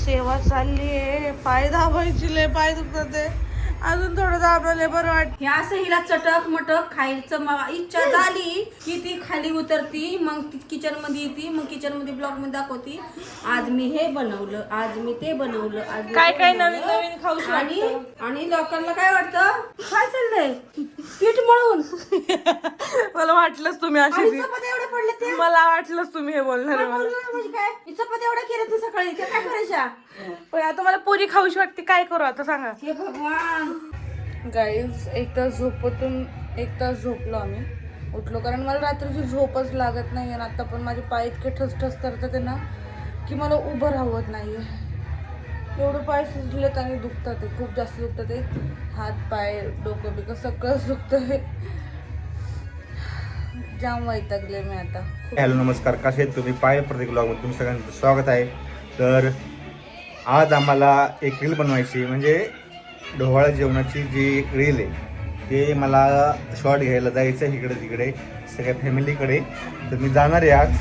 सेवा चालली आहे. पाय दाबायची लय पाय दुखत आहे. अजून थोडं दाबले बरं वाटत. हे असं हिला चटक मटक खायचं इच्छा झाली की ती खाली उतरती, मग ती किचन मध्ये येते, मग किचन मध्ये ब्लॉग मध्ये दाखवती आज मी हे बनवलं, आज मी ते बनवलं, आज मी काय ते काय बनवलं. नवीन नवीन खाऊ आणि लोकांना काय वाटतं, काय चाललंय पीठ मळून मला वाटलंच तुम्ही आणि अशी चपात्या एवढे पडले ते मला वाटलंच तुम्ही हे बोलणार आहे. मला म्हणजे काय ही चपात्या एवढ्या केल्या तू सकाळी त्या काय करायच्या. पण आता मला पुरी खाऊशी वाटते. काय करू आता सांगा. हे भगवान. गाईज एक तास झोपतून एक तास झोपलो आम्ही. उठलो कारण मला रात्रीची झोपच लागत नाही. आणि आता पण माझे पाय इतके ठसठस करतात ना की मला उभं राहत नाही आहे. एवढं पाय सुजलेत आणि दुखतात ते, खूप जास्त दुखतात ते. हात पाय डोकं बिकं सगळंच दुखतं आहे. जाम वैतागले मी आता. हॅलो नमस्कार, कसे आहेत तुम्ही? पाय प्रत्येक ब्लॉगमध्ये तुम्ही सगळ्यांचं स्वागत आहे. तर आज आम्हाला एक रील बनवायची, म्हणजे ढोवाळा जेवणाची जी रील आहे ते मला शॉर्ट घ्यायला जायचं आहे इकडे तिकडे सगळ्या फॅमिलीकडे. तर मी जाणार आहे आज.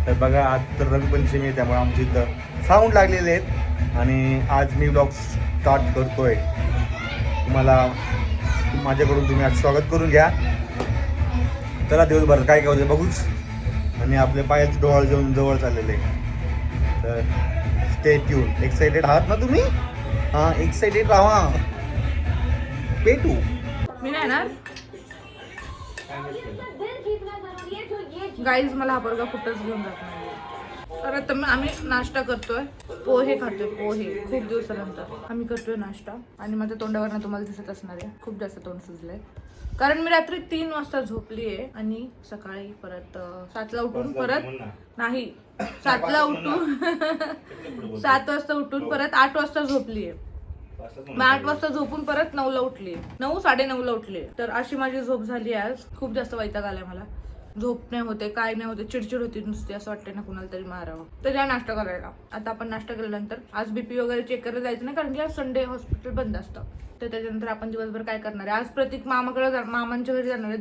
तर बघा आज तर रंगपंचमी आहे, त्यामुळे आमची इथं साऊंड लागलेले आहेत. आणि आज मी ब्लॉग स्टार्ट करतो आहे. माझ्याकडून तुम्ही आज स्वागत करून घ्या. चला दिवसभर काय काय होते बघूच. आणि आपले पायाचे डोहाळ जेवण जवळ चाललेले. तर स्टे ट्यून. एक्साइटेड आहात ना तुम्ही? हां, एक्साइटेड राहा. पेटू मी नाही ना गाईज, मला हा पोरगा कुठंच घेऊन जात नाही. तर आता आम्ही नाश्ता करतोय, पोहे खातोय. पोहे खूप दिवसानंतर आम्ही करतोय नाश्ता. आणि माझ्या तोंडावर तुम्हाला दिसत असणार आहे खूप जास्त तोंड सुजलंय, कारण मी रात्री 3 वाजता झोपली आहे. आणि सकाळी परत 7ला उठून परत नाही 7ला उठून 7 वाजता उठून परत 8 वाजता झोपली आहे. मग 8 वाजता झोपून परत 9ला उठली, 9 साडे 9ला उठली. तर अशी माझी झोप झाली आज. खूप जास्त वैताग आलाय मला. झोप नाही होते, काय नाही होते, चिडचिड होती नुसती. असं वाटतं ना कुणाला तरी मारावं. तर या नाश्ता करायला. आता आपण नाश्ता केल्यानंतर आज बीपी वगैरे चेक करायला जायचं नाही, कारण की आज संडे हॉस्पिटल बंद असतं. तर त्याच्यानंतर आपण दिवसभर काय करणार आहे. आज प्रतीक मामाकडे मामांच्या घरी जाणार आहे.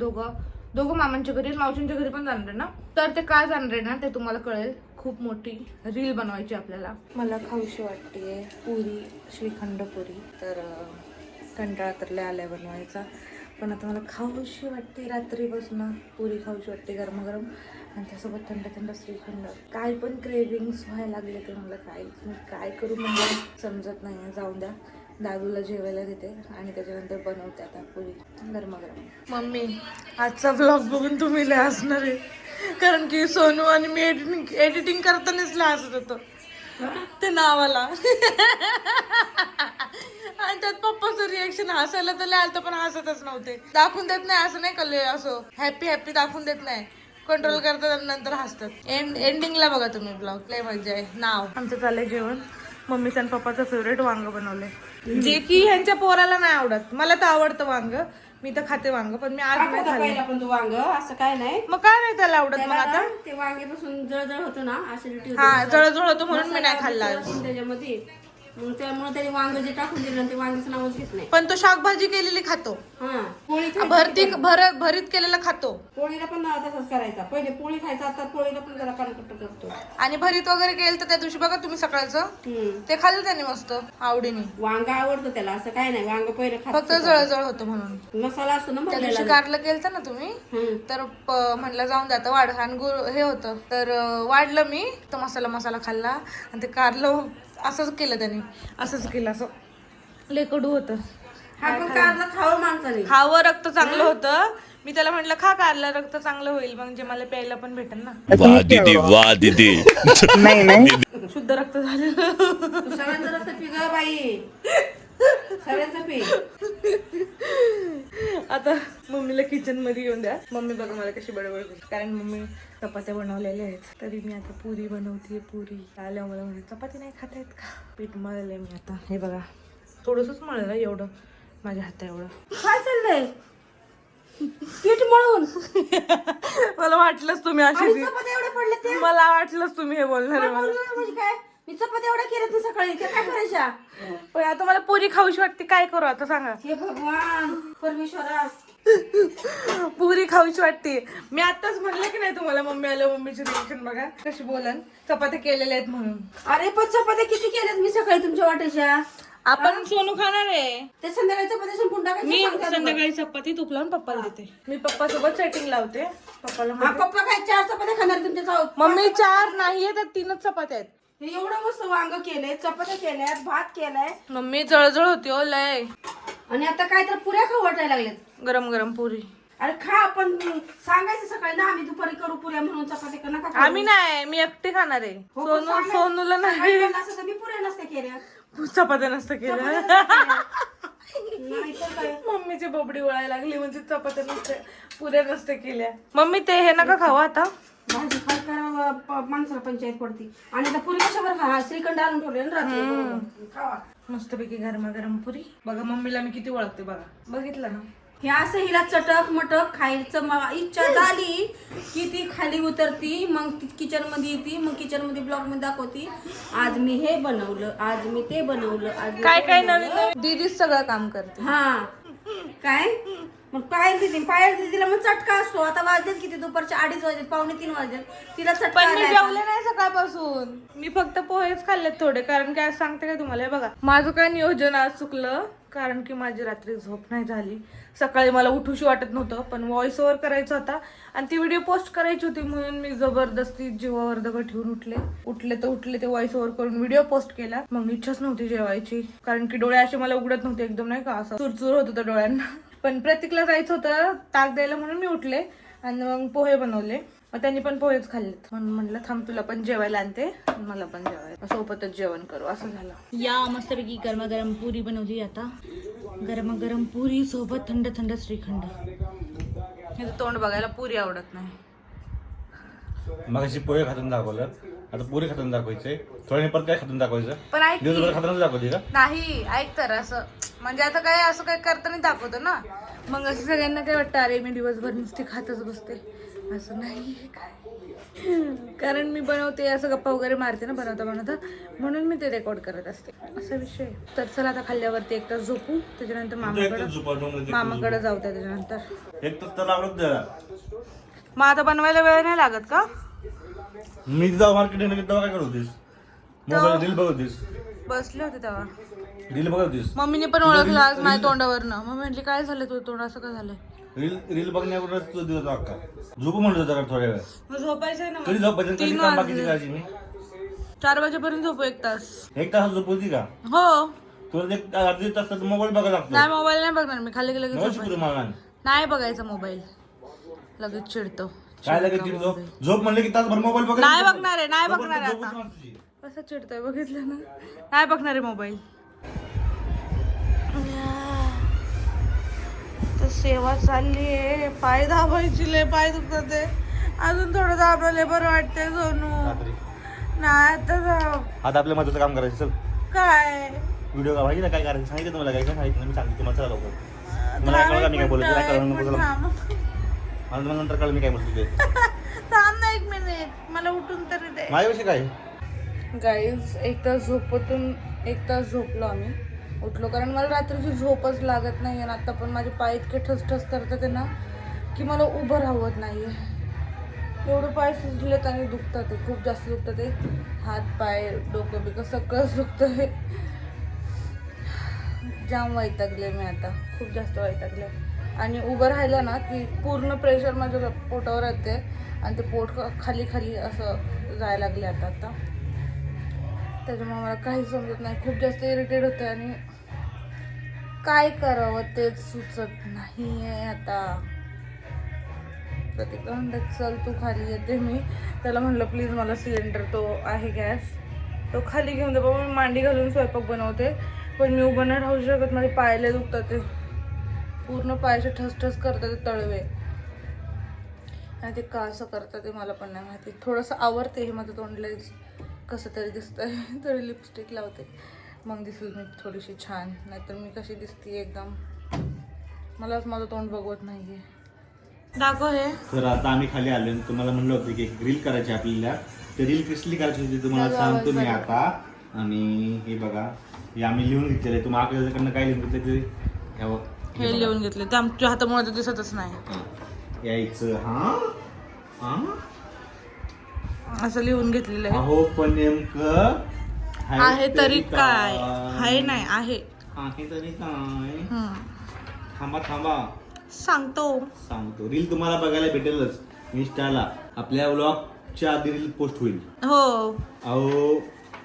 दोघं मामांच्या घरी, मावशींच्या घरी पण जाणार आहे ना. तर ते काय जाणार आहे ना ते तुम्हाला कळेल. खूप मोठी रील बनवायची आपल्याला. मला खाऊशी वाटते पुरी, श्रीखंड पुरी. तर कंटाळा तर लय आलाय बनवायचा. पण आता मला खाऊशी वाटते. रात्रीपासून पुरी खाऊशी वाटते गरम गरम, आणि त्यासोबत थंड थंड श्रीखंड. काय पण क्रेविंग्स व्हायला लागले ते मला. काहीच मी काय करू म्हणजे समजत नाही. जाऊन द्या, दादूला जेवायला देते आणि त्याच्यानंतर बनवते आता पुरी गरमागरम. मम्मी, आजचा ब्लॉग बघून तुम्ही लय हसणार आहे, कारण की सोनू आणि मी एडिटिंग करतानाच लय हसत होतो ते नावाला. आणि त्यात पप्पाचं रिएक्शन हसायला तर लय आलतं, पण हसतच नव्हते. दाखवून देत नाही असं नाही का, लय असं हॅपी हॅपी दाखवून देत नाही. कंट्रोल करतात आणि नंतर हसतात. एंडिंगला बघा तुम्ही ब्लॉग, लय मजा आहे. नाव आमचं चाललंय जेवण. मम्मीचं आणि पप्पाचं फेवरेट वांग बनवलंय, जे की ह्यांच्या पोराला नाही आवडत. मला तर आवडतं वांग, मी तर खाते वांग, पण मी आज नाही खाल्लं. पण तू वांग असं काय नाही, मग काय नाही त्याला आवडत. मग आता ते वांग्यापासून जळजळ होतं ना, ऍसिडिटी हा जळजळ होतो म्हणून मी नाही खाल्ला त्याच्यामध्ये. मग त्यामुळे त्याने वांग जे टाकून दिलं ते वांग्याचं नावच घेत नाही. पण तो शाकभाजी केलेली खातो. हा, पोळी भरीत केलेला खातो. पोळीला पण तसंच करायचा. पहिले पोळी खायचा, आता पोळीला पण जरा कानकट्ट करतो. आणि भरीत वगैरे केलं तर त्या दिवशी बघा तुम्ही सकाळचं ते खाल्लं त्याने मस्त आवडीने. वांग आवडतं त्याला, असं काय नाही. वांग पहिले फक्त जळजळ होतं म्हणून. मसाला असतो ना त्या दिवशी कारलं केलं ना तुम्ही, तर म्हणलं जाऊन द्या आता वाढ. आणि हे होतं तर वाढलं मी. तो मसाला खाल्ला आणि ते कारलं असंच केलं त्याने. असंच केलं, असं लेकडू होतं. कारलं खावं माणसाने. खावं, रक्त चांगलं होतं. मी त्याला म्हटलं खा कारलं, रक्त चांगलं होईल, म्हणजे मला प्यायला पण भेटेल ना. वाह दीदी शुद्ध रक्त झालं. सगळ्यांचं रक्त पी ग बाई, सगळ्यांचं पी. आता मम्मीला किचन मध्ये घेऊन द्या. मम्मी बघा मला कशी बडबड करते, कारण मम्मी चपात्या बनवलेल्या आहेत. तरी मी आता पुरी बनवते. पुरी आल्या मला म्हणे चपाती नाही खाता येत का. पीठ मळलंय मी आता. हे बघा थोडंसंच मळलं, एवढं माझ्या हाता एवढं. काय चाललंय पीठ मळून? मला वाटलंच तुम्ही अशी, चपात्या एवढे पडले ते. मला वाटलंच तुम्ही हे बोलणार आहे. मला म्हणजे काय, मी चपात्या एवढ्या केल्या तू सकाळी, त्या काय करायच्या? पण आता मला पुरी खाऊशी वाटते. काय करू आता सांगा. हे भगवान परमेश्वरा, पुरी खाऊची वाटते. मी आताच म्हणलं की नाही तुम्हाला मम्मी आलं, मम्मीची रिएक्शन बघा कशी बोलन. चपात्या केलेल्या आहेत म्हणून. अरे पण चपात्या किती केल्यात मी सकाळी तुमच्या वाट्याच्या. आपण सोनू खाणार आहे. ते संध्याकाळी चपात्या संपून टाकायचं मी सांगते आता. संध्याकाळी चपाती तूप लावून पप्पाला देते. मी पप्पा सोबत सेटिंग लावते. पप्पाला हा, पप्पा काय 4 चपात्या खाणार तुमच्या चावत. मम्मी 4 नाहीये तर 3च चपात्या आहेत. हे एवढं मस्त वांग केलंय, चपात्या केल्यात, भात केलाय मम्मी जळजळ होती ओ लय. आणि आता काय तर पुऱ्या खाऊ वाटायला लागल्यात. गरम गरम पुरी. अरे खा, आपण सांगायचं सकाळी ना आम्ही दुपारी करू पुऱ्या म्हणून चपात्या नका खाऊ. आम्ही नाही, मी एकटी खाणार आहे. हो, पण सांगायचं. सोनूला सकाळी नाही. म्हणलं असतं तर मी पुऱ्या नसत्या केल्या. चपात्या नसतं केलं. नाही तर काय. मम्मीची बोबडी वळायला लागली म्हणजे चपात्या नसते, पुऱ्या नसते केल्या. मम्मी ते हे नका खाऊ आता. भाजी खाय करा, माणसाला पंचायत पडती. आणि आता पुरी कशावर खा, श्रीखंड आणून ठेवले ना रात्री बरोबर. खावा. मस्तपैकी गरमागरम पुरी. बघा मम्मीला मी किती ओळखते बघा. बघितलं ना. हे असं हिला चटक मटक खायचं इच्छा झाली की ती खाली उतरती, मग ती किचन मध्ये येते, मग किचन मध्ये ब्लॉग मध्ये दाखवती आज मी हे बनवलं, आज मी ते बनवलं, आज मी काय ते काय बनवलं. नवीन दीदीच सगळं काम करते. हा काय मग पायल दिदीला मग चटका असतो. आता वाजलेत किती, दुपारचे 2:30 वाजलेत, 2:45 वाजलेत, तिला चटका पण मी आलाय. जेवले नाही सकाळपासून. मी फक्त पोहेच खाल्लेत थोडे. कारण काय सांगते काय तुम्हाला, हे बघा माझं काय नियोजन आज चुकलं. कारण की माझी रात्री झोप नाही झाली. सकाळी मला उठूशी वाटत नव्हतं, पण व्हॉइस ओव्हर करायचा होता आणि ती व्हिडिओ पोस्ट करायची होती, म्हणून मी जबरदस्ती जीवावर दगड ठेवून उठले ते व्हॉइस ओव्हर करून व्हिडिओ पोस्ट केला. मग इच्छाच नव्हती जेवायची, कारण की डोळे असे मला उघडत नव्हते एकदम, नाही का असं चुरचुर होत होतं डोळ्यांना. पण प्रतीकला जायचं होतं ताक द्यायला म्हणून मी उठले आणि मग पोहे बनवले. मग त्यांनी पण पोहेच खाल्लेत. म्हणून म्हटलं थांब तुला पण जेवायला आणते, मला पण जेवायला, सोबतच जेवण करू. असं झालं. या मस्तपैकी गरमागरम पुरी बनवली. आता गरमागरम पुरी सोबत थंड थंड श्रीखंड. हे तोंड बघायला पुरी आवडत नाही. मग अशी पोहे खातून दाखवलं, आता पुरी खातून दाखवायचे. थोड्या परत काय खातून दाखवायचं. पण ऐक दिवसभर की, खातानाच दाखवते का? नाही ऐक तर असं म्हणजे आता काय असं काय करताना दाखवतो ना, मग असं सगळ्यांना काय वाटतं अरे मी दिवसभर नुसती खातच बसते. असं नाही काय, कारण मी बनवते असं गप्पा वगैरे मारते ना बनवता म्हणून मी ते रेकॉर्ड करत असते. असा विषय. तर चला आता खाल्ल्यावरती एक तास झोपू, त्याच्यानंतर मामाकडे जाऊ. त्याच्यानंतर एक तर त्याला आवडत द्या. मग आता बनवायला वेळ नाही लागत का? मी जेव्हा मार्केट तेव्हा काय करत होतीस? मोबाईल रील बघत होतीस? बसले होते तेव्हा. रील बघत होतीस? मम्मीने पण ओळखलं आज माझ्या तोंडावरनं. मम्मी म्हटली काय झालं तुझं तोंड असं काय झालंय? रील बघण्यावरच तो दिवस अक्का झोपू म्हणत होता थोड्या वेळ. मग झोपायचंय ना. कधी झोपायचं, कधी काम बाकीची करायची. मी 4 वाजेपर्यंत झोपू 1 तास. 1 तास झोप होती का? हो. तुला एक अर्धी तास मोबाईल बघायला लागतो. नाही मोबाईल नाही बघणार मी. खाली लगेच नवशी झोपायचं. मला नाही बघायचा मोबाईल, लगेच चिडतो. काय लगेच चिडतो? झोप म्हणले की तासभर मोबाईल बघायला नाही बघणार आहे, नाही बघणार आहे झोपच आता. नाही तुझी. कसं चिडतोय बघितलं ना. नाही बघणार आहे मोबाईल. तर सेवा चालली आहे. पाय दाबायची लय पाय दुखत आहे. अजून थोडं दाबले बरं वाटतंय सोनू. रात्री नाही आता आता आपल्या महत्वाचं काम करायचं. चल काय व्हिडिओ का माहिती ना काय करायचं सांगितलं तुम्हाला. काय काय सांगितलं मी सांगते तुम्हाला. चला लवकर. मला काय कळलं मी काय बोलतो काय कळलं नको तुला. मला तुम्हाला नंतर कळलं मी काय बोलतो ते. थांब ना 1 मिनिट, मला उठून तरी दे. माझ्याविषयी काय गाईज 1 तास झोपतून 1 तास झोपलो आम्ही. उठलो कारण मला रात्रीची झोपच लागत नाही आणि आता पण माझे पाय इतके ठसठस करतात ना की मला उभं राहत नाही आहे. एवढे पाय सुजलेत आणि दुखतात ते, खूप जास्त दुखतात ते. हात पाय डोकं बिकं सगळंच दुखतं आहे. जाम वैतागले मी आता, खूप जास्त वैतागले. आणि उभं राहिलं ना की पूर्ण प्रेशर माझ्या पोटावर येते आणि ते पोट खाली खाली असं जायला लागले आता. त्याच्यामुळे मला काही समजत नाही, खूप जास्त इरिटेट होते आणि काय करावं तेच सुचत नाही आहे आता. प्रतीक म्हणतात चल तू खाली येते. मी त्याला म्हणलं प्लीज मला सिलेंडर तो आहे गॅस तो खाली घेऊन दे बाबा, मी मांडी घालून स्वयंपाक बनवते. पण मी उभं नाही राहू शकत, माझे पायले दुखतात ते, पूर्ण पायाचे ठसठस करतात ते तळवे. आणि ते का असं करतात ते मला पण नाही माहिती. थोडंसं आवरते हे माझं तोंडलेच कसं तरी दिसतंय, तरी लिपस्टिक लावते मग दिसेल मी थोडीशी छान. नाहीतर मी कशी दिसते एकदम, मलाच माझं तोंड बघवत नाहीये. दाखव हे. तर आता आम्ही खाली आलो. तुम्हाला म्हणलं होतं की एक रील करायची आपल्याला. ते रील कसली करायची होती तुम्हाला सांगतो मी आता. आणि हे बघा हे आम्ही लिहून घेतलेलं आहे. तुम्हाला आपल्याकडनं काय लिहून घेतलं ते हे लिहून घेतले ते आमच्या हातामुळे तर दिसतच नाही. यायचं हा हा असं लिहून घेतलेलं आहे. अहो पण नेमकं आहे तरी काय आहे नाही आहे. आहे तरी काय हम्म. थांबा थांबा सांगतो. सांगतो. रील तुम्हाला बघायला भेटेलच इंस्टाला. आपल्या व्लॉगच्या आधी रील पोस्ट होईल. हो अहो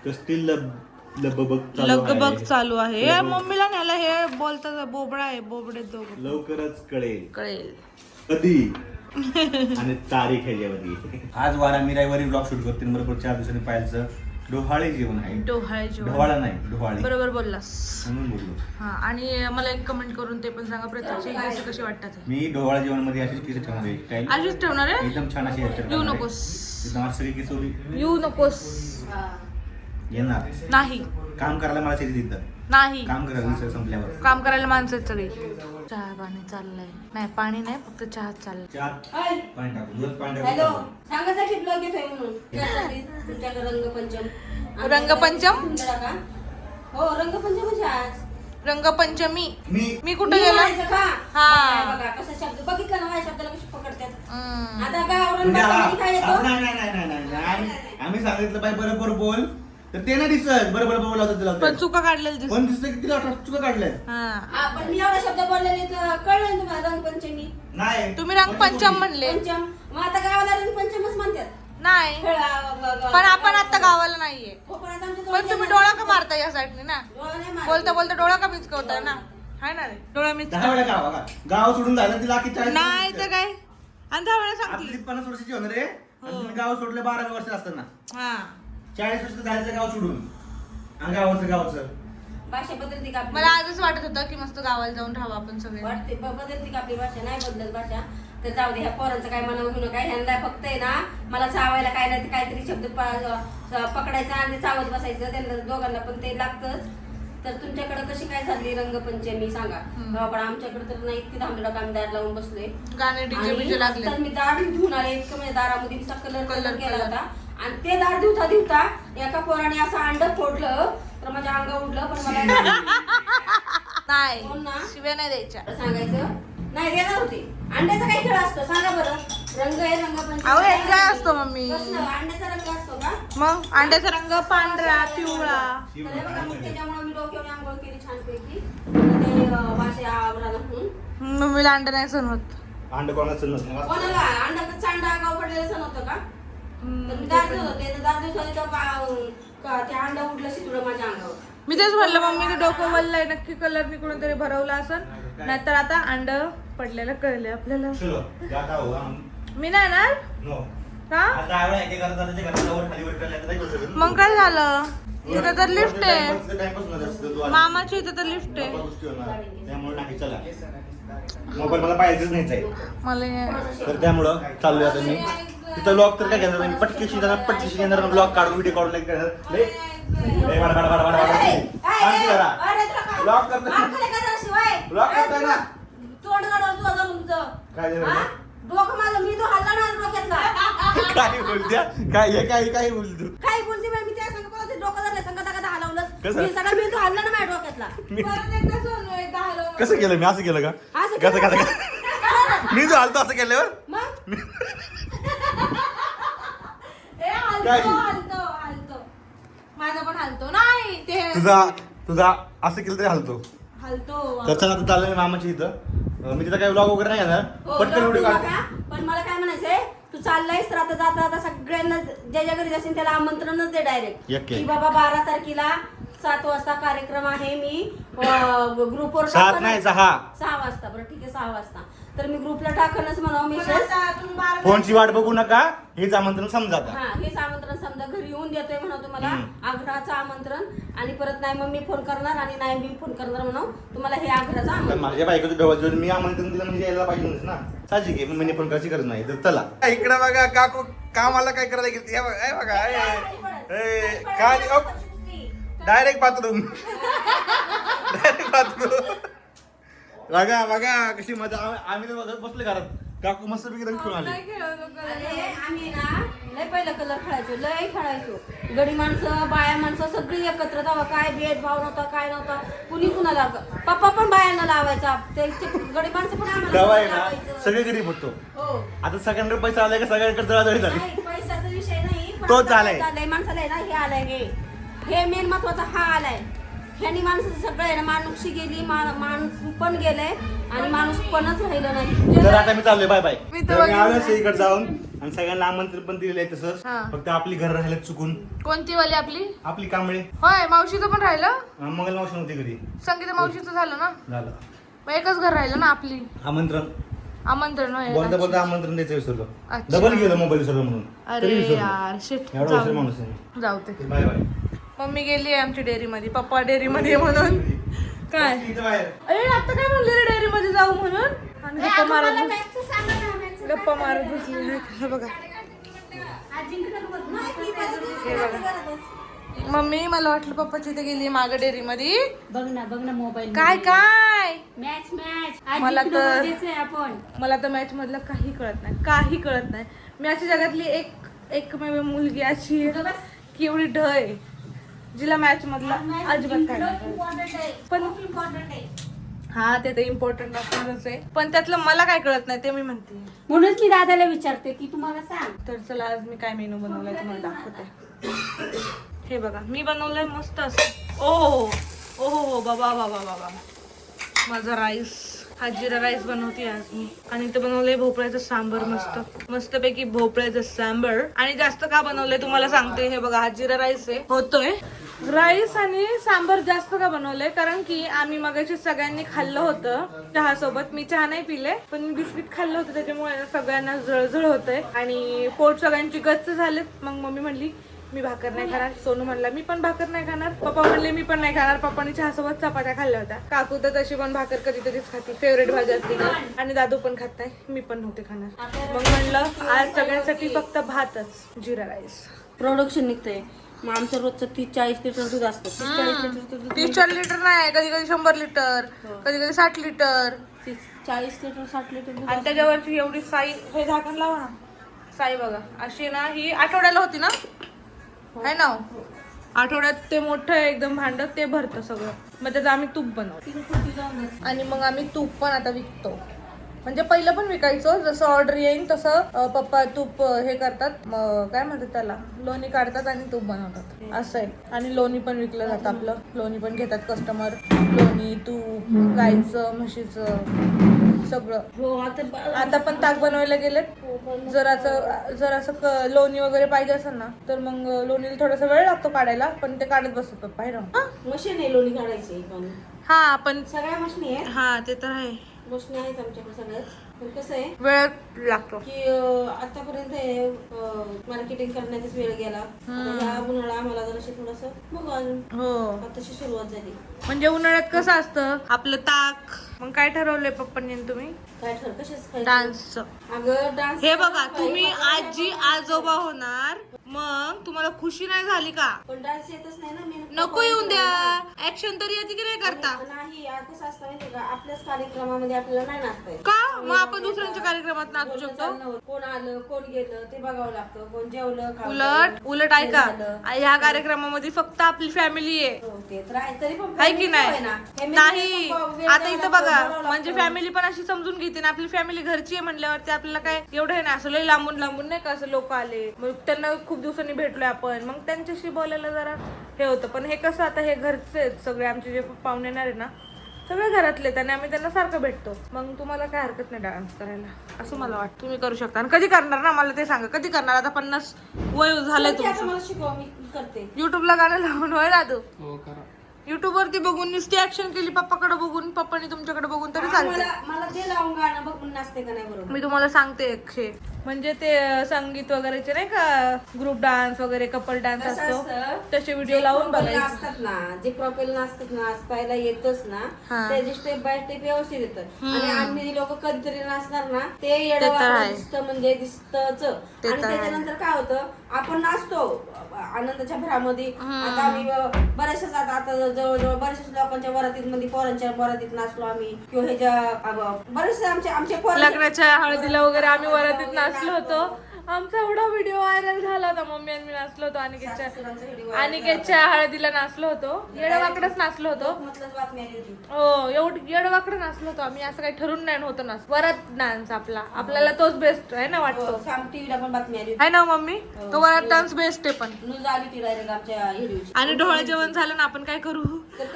कसली लगबग चालू आहे. या मम्मीला न्यायला हे बोलतात बोबडा आहे बोबडे दोघं. लवकरच कळेल कळेल कधी आणि तारीख ह्याच्यावरती. आज वारा मी रविवारी ब्लॉग शूट करते. बरोबर 4 दिवसांनी पाहायचं डोहाळे जेवण आहे. डोहाळे जेवण. डोहाळा नाही डोहाळे बरोबर बोललास. म्हणून बोललो. हा आणि मला एक कमेंट करून ते पण सांगा प्रत्यक्ष केस कशी वाटतात. मी डोहाळा जेवण मध्ये अशीच केस ठेवणार आहे. स्टाईल अशीच ठेवणार आहे. एकदम छान अशी hairstyle येऊ करणार आहे. नकोस. एकदम असं सगळी केस उभी येऊ नकोस. येणार. नाही काम करायला मला शेती देतं. नाही काम करायला विषय संपल्यावर. काम करायला माणसं आहेत सगळी. चहा पाणी चाललंय. नाही पाणी नाही फक्त चहा चाललंय. चहात हाय. पाणी टाकू दूध पाणी हॅलो टाकू. सांगायचा की ब्लॉग येतोय म्हणून त्यासाठी तुमच्याकडे रंगपंचम. रंगपंचम? सुंदर का? हो रंगपंचमच आहे आज. रंगपंचमी. मी मी कुठे गेला? म्हणायचं का? हा. बघा कसा शब्द बघितला ना माझ्या शब्दाला कशी पकडतात. हम्म. आता गावरान म्हणजे भाषेमध्ये काय येतो? नाही नाही नाही नाही नाही नाही. आम्ही सांगितलं बाई बरोबर बोल तर ते नाही दिसत. बरोबर बोल होतं तिला. पण चुका काढलेली दिसत. पण दिसतं की तिला चुका काढल्या. हा. हा पण मी एवढा शब्द बोललेले तर कळलं ना तुम्हाला रंगपंचमी. नाही तुम्ही रंगपंचम म्हणले. पंचम मग आता गावाला रंगपंचमच म्हणतात. नाही खेळा पण आपण आता गावाला नाहीये. हो, पण आता आमच्या पण तुम्ही डोळा का मारता या साईडने ना. डोळा नाही मारत. बोलता बोलता डोळा का मिचकवताय ना. हाय ना रे डोळा मिच. 10 वेळा गाव बघा. गाव सोडून झालं तिला की 40 नाही तर काय आणि 10 वेळा आपली सांगते. 50 वर्षाची होणार रे. आणि तुम्ही गाव सोडले 12 वर्ष असताना. हा 40 वर्ष झालं गाव सोडून. आणि गावाचं भाषा बदलती का आपली? मला आजच वाटत होतं की मस्त गावाला जाऊन राहावं आपण सगळे. वाटते बदलती का आपली भाषा? नाही बदलत भाषा. तर जाऊ दे ह्या पोरांचं काय मनावर घेऊ नका. ह्यांना फक्त आहे ना मला चावायला काय नाही काहीतरी शब्द पकडायचा आणि चावत बसायचं. त्यांना दोघांना पण ते लागतच. तर तुमच्याकडे कशी काय झाली रंगपंचमी सांगा. पण आमच्याकडे तर नाही इतकी धामधडक आम्ही दार लावून बसलोय. गाणे डीजे आणि बिजे लागले. तर मी दार धुवून आले. इतकं म्हणजे दारामध्ये कलर केला होता. आणि ते दार धुता एका पोराने असं अंड फोडलं तर माझ्या अंगावर उडलं. पण मला नाही बोल ना. शिव्या नाही द्यायच्या. सांगायचं नाही देणार होते. अंड्याचा काय खेळ असतो सांगा बरं. रंग आहे रंगपंचमी. अहो एन्जॉय असतो मम्मी. कसलं? अंड्याचा रंग असतो का? मग अंड्याचा रंग पांढरा पिवळा. तर हे बघा मग त्याच्यामुळे मी डोक्यावर आंघोळ केली छानपैकी. ते वाशे आवराला म्हणून. मम्मीला अंडा नाही सण होत. अंड कोणाचं नसतं. कोणाला अंडा चांडा अंगावर पडलेलं सण होतं का? तर मी दार दिवस होते. दार दिवस ते अंडा उडलं शितुळं माझ्या अंगावर. मी तेच म्हणलं मम्मीचं डोकं वल्लंय नक्की कलरनी कोणीतरी भरवलं असं. नाहीतर आता अंड पडलेलं कळले आपल्याला. चलो जाता हो हम. मी नाही ना नो का. आता आवडा एके घरात ते घरावर खाली वर करायला नाही करू शकत. मग काय झालं. इथं तर लिफ्ट आहे. टाइमपास नसतं असतं तू आली. मामाची इथं तर लिफ्ट आहे. गप्पा गोष्टी होणार. त्यामुळे नाही चला मोबाईल मला पाहिजेच नाहीच आहे. मला तर त्यामुळं चाललोय आता मी तिथं ब्लॉग तर काय घेणार मी पटकीशी घेणार ब्लॉग काढून व्हिडिओ काढून नाही करणार. लय वाडा ब्लॉग करतो. ब्लॉग करतोय ना. तोंड काढून तू आता तुमचं. काय झालं? हा? डोकं माझं मी तो हल्ला ना डोक्यातला. काय बोलत्या काय बोलतो तू. काय बोलते बाई, मी त्या संग बोलते डोकं धरलं संग दादा हलवलं. कसं? मी सगळं मी तो हल्ला ना माझ्या डोक्यातला. परत एकदा सोनू एकदा हलवलं. कसं केलं मी असं केलं का असं कसं केलं कसं का? मी जो हालतो असं केल्यावर मग ए, काय? हलतो माझा पण हलतो नाही ते तुझा असं केलं तरी हालतो. हलतो. त्याचं आता चाललंय मामाची इथं. मी तिथं काही ब्लॉग वगैरे नाही घेणार. हो, पटकन व्हिडिओ जाऊ काढ. नका. पण मला काय म्हणायचंय तू चाललायस तर आता जाता सगळ्यांना ज्या घरी जाशील त्याला आमंत्रणच दे डायरेक्ट यक्के. की बाबा 12 तारखेला 7 वाजता कार्यक्रम आहे. मी ग्रुपवर 7 नाही 6 वाजता. बरं ठीक आहे 6 वाजता. तर मी ग्रुपला टाकणच म्हणावं पण मेसेज. आता तुम्ही बारा- फोनची वाट बघू नका. हेच आमंत्रण समजा आता. हा हेच आमंत्रण समजा घरी येऊन देतोय म्हणा तुम्हाला आग्रहाचं आमंत्रण. आणि परत नाही मग मी फोन करणार आणि नाही मी फोन करणार म्हणून तुम्हाला हे आग्रहाचं तर आमंत्रण. माझ्या बायकोचं डोळ्यात मी आमंत्रण दिलं म्हणजे यायला पाहिजे ना. साहजिक आहे. मी फोन करायची गरज नाही. तर चला इकडे बघा काकू कामाला काय करायला गेली. हे बघा काय डायरेक्ट बाथरूम बघा कशी मजा. आम्ही तर बसले घरात. काकू मस्त पैकी रंग खेळून आले. नाही खेळवलं कलर. अरे आम्ही ना लय पहिला कलर खेळायचो, लय खेळायचो. गडी माणसं बाया माणसं सगळी एकत्र तेव्हा काय भेदभाव नव्हता, काय नव्हता. कुणी कुणाला पप्पा पण बायांना लावायचा, ते गडी माणसं पण आम्हाला तेव्हा आहे ना लावायचं. सगळे गरीब होतो. हो. आता सगळ्यांकडे पैसा आलाय का सगळ्यांकडे जळाजळी झाली. नाही, पैशाचा विषय नाही, पण तोच आता आलाय. काय झालंय, माणसाला आहे ना हे आलंय, हे मेन महत्वाचा हा आलाय. ह्यानी माणसाचं सगळं आहे ना, माणुसकी गेली, माणूस पण गेलंय आणि माणूस पणच राहिलं नाही. तर आता मी चाललोय बाय बाय. मी तर तर मी बघितलं. आलोय इकडे जाऊन आणि सगळ्यांना आमंत्रण पण दिलेलं आहे तसंच. हा. फक्त आपली घर राहिलेत चुकून. कोणती वाली आपली? आपली कांबळे होय, मावशीचं पण राहिलं. मंगल मावशी नव्हती घरी. संगीता मावशीचं झालं ना, झालं मग एकच घर राहिलं ना आपली. आमंत्रण आमंत्रण होय. बोलता बोलता आमंत्रण द्यायचं विसरलो. अच्छा. डबल गेलं मोबाईल विसरलो म्हणून. तरी अरे विसरलो. यार शिट. एवढा हुशार माणूस आहे. जाऊ ते. Bye bye. मम्मी गेली आहे आमची डेअरी मध्ये, पप्पा डेअरी मध्ये म्हणून. काय इथं बाहेर. अरे आता काय म्हणले रे डेअरी मध्ये जाऊ म्हणून, आणि गप्पा गप्पा मारत बसली. हे बघा, हे बघा. मम्मी मला वाटलं पप्पाची इथे गेली मागं डेअरी मध्ये. बघ ना मोबाईल काय काय मॅच मला तर आपण मला तर मॅच मधलं काही कळत नाही, काही कळत नाही. मी अशी जगातली एकमेव मुलगी अशी आहे की एवढी ढ आहे जिला मॅच मधलं अजिबात काय नाही. पण हा ते तर इम्पॉर्टंट असणारच आहे, पण त्यातलं मला काय कळत नाही ते मी म्हणते. म्हणूनच मी दादाला विचारते की तुम्हाला सांग. तर चला आज मी काय मेनू बनवलाय तुम्हाला दाखवते. हे बघा मी बनवलंय मस्त असं. ओ बाबा बाबा बाबा, माझा राईस, हा जिरा राईस बनवते आज मी. आणि इथं बनवलंय भोपळ्याचं सांबर, मस्तपैकी भोपळ्याचं सांबर. आणि जास्त का बनवलंय तुम्हाला सांगते. हे बघा हा जिरा राईस आहे, होतोय राईस आणि सांबर जास्त का बनवलंय कारण की आम्ही मगाशी सगळ्यांनी खाल्लं होतं चहा सोबत. मी चहा नाही पिले पण मी बिस्किट खाल्लं होतं, त्याच्यामुळे सगळ्यांना जळजळ होतंय आणि पोट सगळ्यांची गच्च झालेत. मग मम्मी म्हणली मी भाकर नाही खाणार, सोनू म्हणला मी पण भाकर नाही खाणार, पप्पा म्हणले मी पण नाही खाणार. पप्पानी चहा सोबत चपात्या खाल्ल्या होत्या. काकू तर तशी पण भाकर कधीतरीच खाते, फेवरेट भाजी असते ना. आणि दादू पण खात नाही, मी पण नव्हते खाणार. मग म्हणलं आज सगळ्यांसाठी फक्त भातच, जिरा राईस. प्रोडक्शन निघतंय मग आमचं रोजचं 30-40 लिटर दूध असतं. 30-40 लिटर नाही, कधी कधी 100 लिटर, कधी कधी 60 लिटर, 40 लिटर 60 लिटर दूध आणि त्याच्यावरची एवढी साई. हे झाकण लावा ना, साई बघा अशी ना, ही आठवड्याला होती ना, है ना. आठवड्यात ते मोठं एकदम भांड ते भरतं सगळं. मग त्याचं आम्ही तूप बनवतो आणि मग आम्ही तूप पण आता विकतो. म्हणजे पहिलं पण विकायचं, जसं ऑर्डर येईल तसं पप्पा तूप हे करतात, काय म्हणतात त्याला, लोणी काढतात आणि तूप बनवतात असं आहे. आणि लोणी पण विकलं जातं आपलं, लोणी पण घेतात कस्टमर. लोणी, तूप, गाईचं, म्हशीचं सगळं. हो. आता पण ताक बनवायला गेलेत. जर असं लोणी वगैरे पाहिजे असेल ना तर मग लोणीला थोडासा वेळ लागतो काढायला, पण ते काढत बसतात पप्पा. आहे ना मशीन आहे लोणी काढायची पण. हा पण सगळ्या मशीनी आहेत. हा ते तर आहे, मशीन आहेत आमच्याकडे सगळ्याच. पण कसं आहे वेळ लागतो की आतापर्यंत मार्केटिंग करण्याचाच वेळ गेला. आता ह्या उन्हाळा आम्हाला जराशी थोडंसं बघू अजून हो. आताशी सुरुवात झाली. म्हणजे उन्हाळ्यात कसं असतं आपलं ताक. मग काय ठरवलंय पप्पांनी आणि तुम्ही? काय ठर कशाच खायचं? डान्सचं. अगं डान्स हे बघा तुम्ही आजी आजोबा होणार, मग तुम्हाला खुशी नाही झाली का? पण डान्स येतच नाही ना. मी नको येऊन द्या, ऍक्शन तरी येते की नाही करता? नाही कसं असतं माहितीये का, आपल्याच कार्यक्रमामध्ये आपल्याला नाही नाचता येत. का मग आपण दुसऱ्यांच्या कार्यक्रमात नाचू शकतो. कोण आलं कोण गेलं ते बघावं लागतं, कोण जेवलं उलट ऐका, ह्या कार्यक्रमामध्ये फक्त आपली फॅमिली आहे. ते तर आहे, तरी पण आहे की नाही? नाही आता इथं बघा, बघावं म्हणजे फॅमिली पण अशी समजून घेते ना, आपली फॅमिली घरची आहे म्हणल्यावरती आपल्याला काय एवढं आहे ना, असं लय लांबून नाही का, असं लोक आले मग त्यांना खूप दिवसांनी भेटलोय आपण, मग त्यांच्याशी बोलायला जरा हे होतं. पण हे कसं आता हे घरचे आहेत सगळे, आमचे जे पाहुणे येणार आहे ना सगळे घरातले, त्यांनी आम्ही त्यांना सारखं भेटतो. मग तुम्हाला काय हरकत नाही डान्स करायला असं मला वाटतं. तुम्ही करू शकता. आणि कधी करणार ना मला ते सांगा, कधी करणार? आता 50 वय झालंय तुमचं. मला शिकवा, मी करते. युट्यूबला गाणं लावून होय दादू? युट्यूब वरती बघून नुसती ऍक्शन केली, पप्पाकडे बघून, पप्पानी तुमच्याकडे बघून तरी चालते. मला ते लावून गाणं बघून नाचते का नाही बरोबर. मी तुम्हाला सांगते हे म्हणजे ते संगीत वगैरेचे नाही का, ग्रुप डान्स वगैरे, कपल डान्स असतो, तसे व्हिडिओ लावून बघायचे असतात ना, जे प्रॉपर नाचतात ना, नाचतायला येतच ना, त्याचे स्टेप बाय स्टेप व्यवस्थित येतं. आणि आम्ही लोक कधीतरी नाचणार ना, ते येडं दिसतं, म्हणजे दिसतच. आणि त्याच्यानंतर काय होतं, आपण नाचतो आनंदाच्या भरामध्ये. आता आम्ही बऱ्याचशाच आता जवळजवळ बऱ्याचशाच लोकांच्या वरातीत मध्ये, पोरांच्या वरातीत नाचलो आम्ही, किंवा ह्याच्या बरेचसे आमच्या लग्नाच्या हळदीला वगैरे आम्ही वरातीत नाचलो होतो. आमचा एवढा व्हिडिओ व्हायरल झाला होता. मम्मी आणि मी नाचलो होतो अनिकेतच्या हळदीला नाचलो होतो. येडवाकडच नाचलो होतो. बातमी आली होती. हो एवढं येडवाकडं नाचलो होतो आम्ही. असं काही ठरून नाही होतं नाच. वरात डान्स आपल्याला तोच बेस्ट आहे ना वाटतो. साम टीव्हीला पण बातमी आली आहे ना मम्मी. तो वरात डान्स बेस्ट आहे पण. न्यूज आली ती डायरेक्ट आमच्या व्हिडिओची. आणि ढोळ जेवण झालं ना आपण काय करू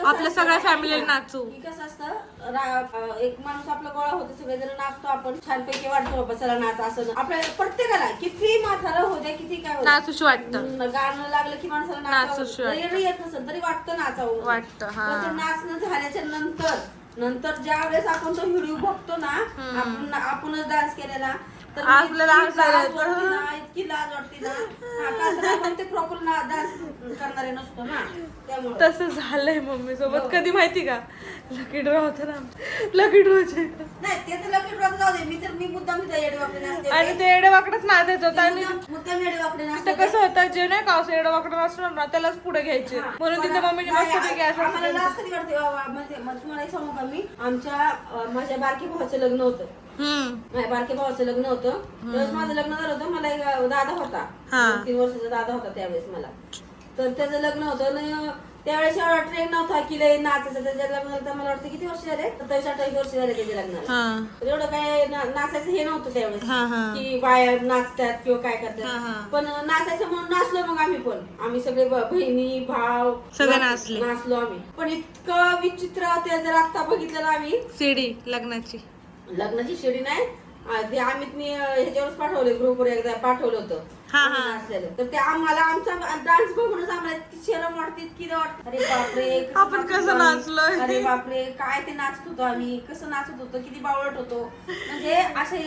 आपल्या सगळ्या फॅमिलीला नाचू. कसं असतं एक माणूस आपला गोळा होतो सगळेजण नाचतो आपण छानपैकी वाटतो बाबा चला नाच असं आपल्या प्रत्येकाला किती म्हातारा होत्या किती काय नाचूशी वाटतं. गाणं लागलं की माणसाला नाचूशी नाचावं येत नसेल तरी वाटतं नाचावं वाटतं. पण ते नाचणं झाल्याच्या नंतर ज्या वेळेस आपण तो व्हिडिओ बघतो ना आपणच डान्स केलेला तर आपल्याला इतकी लाज वाटते ना आपण ते प्रॉपर डान्स करणारे नसतो ना त्यामुळे तसं झालंय मम्मी सोबत. कधी माहिती का लकी ड्रॉ होता ना लकी ड्रॉचे नाही ते तर लकी ड्रॉ जाऊ दे मी मुद्दाम तिथे येडवाकडे नाचते आणि ते येडवाकडच नाचायचं होतं. आणि मुद्दाम येडवाकडे तिथं नाचते कसं होतं जे नाही का असं येडवाकडं नसणार ना त्यालाच पुढे घ्यायचे म्हणून तिथे मम्मीने मस्त पैकी आम्हाला असं लाज कधी वाटते म्हणजे तुम्हाला एक सांगू का मी माझ्या बारकी भावाचं लग्न होतं. माझ्या बारके भावाचं लग्न होतं त्यावेळेस माझं लग्न झालं होतं. मला एक दादा होता 3 वर्षाचा दादा होता त्यावेळेस मला. तर त्याचं लग्न होतं त्यावेळेस एवढा ट्रेन नव्हता की लय नाचायचं. त्याच्या लग्नाला तर मला वाटतं किती वर्ष झाले 27-28 वर्ष झाले त्याच्या लग्नाला. तर एवढं काय नाचायचं हे नव्हतं त्यावेळेस की बाया नाचतात किंवा काय करतात. पण नाचायचं म्हणून नाचलो मग आम्ही सगळे बहिणी भाव सगळे नाचलो आम्ही. पण इतकं विचित्र ते जर आता बघितलं ना आम्ही सीडी लग्नाची शिडी नाही ते अमितनी ह्याच्यावरच पाठवले ग्रुपवर एकदा पाठवलं होतं नाचलेलं. तर ते आम्हाला आमचा डान्स बघूनच आम्हाला इतकी शरम वाटते इतकी वाटते. अरे बापरे आपण कसं नाचलोय. अरे बापरे काय ते नाचत होतो आम्ही कसं नाचत होतो किती बावळट होतो. म्हणजे असे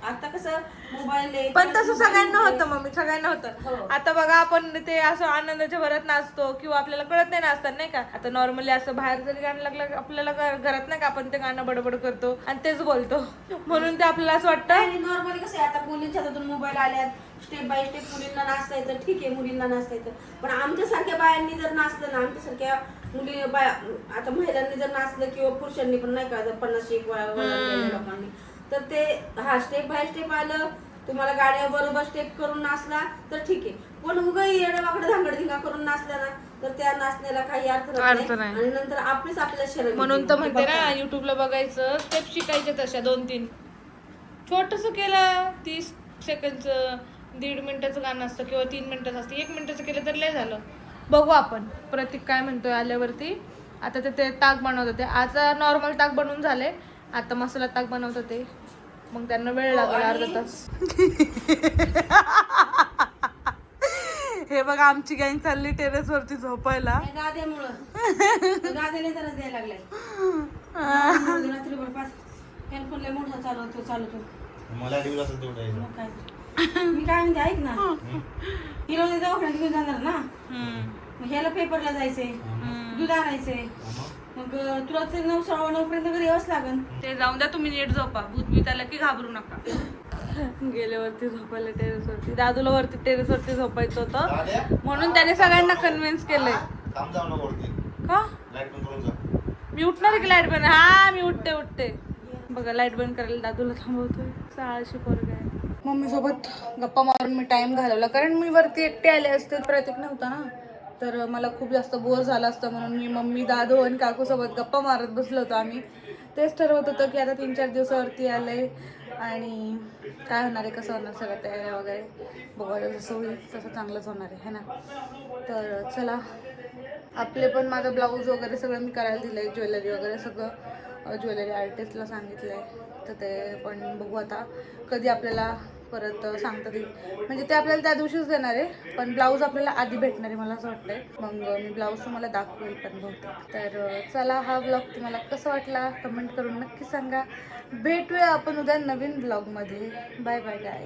आता कसं मोबाईल पण तसं सगळ्यांना होतं मम्मी सगळ्यांना होतं. आता बघा आपण ते असं आनंदाच्या भरात नाचतो किंवा आपल्याला कळत नाही नाचतात नाही का. आता नॉर्मली असं बाहेर जरी गाणं लागलं आपल्याला घरात नाही का आपण ते गाणं बडबड करतो आणि तेच बोलतो म्हणून ते आपल्याला असं वाटतं. नॉर्मली कसं आहे आता मुलींच्या हातातून मोबाईल आल्यात स्टेप बाय स्टेप मुलींना नाचता येतं ठीक आहे मुलींना नाचता येतं. पण आमच्यासारख्या बायांनी जर नाचलं ना आमच्यासारख्या मुली बाया आता महिलांनी जर नाचलं किंवा पुरुषांनी पण नाही का 50-1 लोकांनी तर ते स्टेप बाय स्टेप आलं तुम्हाला गाड्या बरोबर स्टेप करून नाचला तर ठीक आहे. पण उगाही येड्यावाकडे धांगडधिंगा करून नाचला ना तर त्या नाचण्याला काही अर्थ नाही आणि नंतर आपल्याला शरम. म्हणून तर म्हणते ना युट्यूबला बघायचं स्टेप शिकायचे तशा 2-3 छोटस केलं 30 सेकंदचं 1.5 मिनिटाचं गाणं असतं किंवा 3 मिनिटाचं असतं 1 मिनिटाचं केलं तर लय झालं. बघू आपण प्रतीक काय म्हणतोय आल्यावरती. आता ते ताक बनवत होते. आता नॉर्मल ताक बनवून झाले. आता मसाला ताक बनवत होते मग त्यांना वेळ लागला अर्धा तास. हे बघा आमची गँग चालली टेरेस वरती झोपायला. दाद्याने जरा द्यायला लागलाय रात्रीभर 5 हेडफोन लय मोठा चालवतो मला टीव्ही असं तेवढं मग काय मी काय म्हणते ऐक ना हिरो दवाखान्यात घेऊन जाणार ना मग ह्याला पेपरला जायचंय दूध आणायचंय मग तुला ते 9:15 पर्यंत घरी यावंच लागेल. ते जाऊन द्या तुम्ही नीट झोपा. भूत बीत आलं की घाबरू नका. गेल्यावरती झोपायला टेरेसवरती दादूला वरती टेरेसवरती झोपायचं होतं म्हणून त्याने सगळ्यांना कन्व्हिन्स केलंय. का मी उठणार आहे की लाईट बंद. हा मी उठते बघा लाईट बंद करायला दादूला थांबवतोय. 6 पोरग आहे. मम्मी सोबत गप्पा मारून मी टाइम घालवला कारण मी वरती एकटे आले असते प्रतीक नव्हता ना तर मला खूप जास्त बोर झालं असतं म्हणून मी मम्मी दादू आणि काकू सोबत गप्पा मारत बसलो होतो आम्ही. तेच ठरवत होतं की आता 3-4 दिवसावरती आलंय आणि काय होणार आहे कसं होणार सगळं तयारी वगैरे बघायला जसं होईल तसं चांगलंच होणार आहे ना. तर चला आपले पण माझं ब्लाऊज वगैरे सगळं मी करायला दिलं आहे. ज्वेलरी वगैरे सगळं ज्वेलरी आर्टिस्टला सांगितलं आहे तर ते पण बघू आता कधी आपल्याला परत सांगतात म्हणजे ते आपल्याला त्या दिवशीच देणार आहे पण ब्लाऊज आपल्याला आधी भेटणार आहे मला असं वाटतंय. मग मी ब्लाऊज तुम्हाला दाखवेल पण बहुतेक. तर चला हा ब्लॉग तुम्हाला कसा वाटला कमेंट करून नक्की सांगा. भेटूया आपण उद्या नवीन ब्लॉगमध्ये. बाय बाय गाय.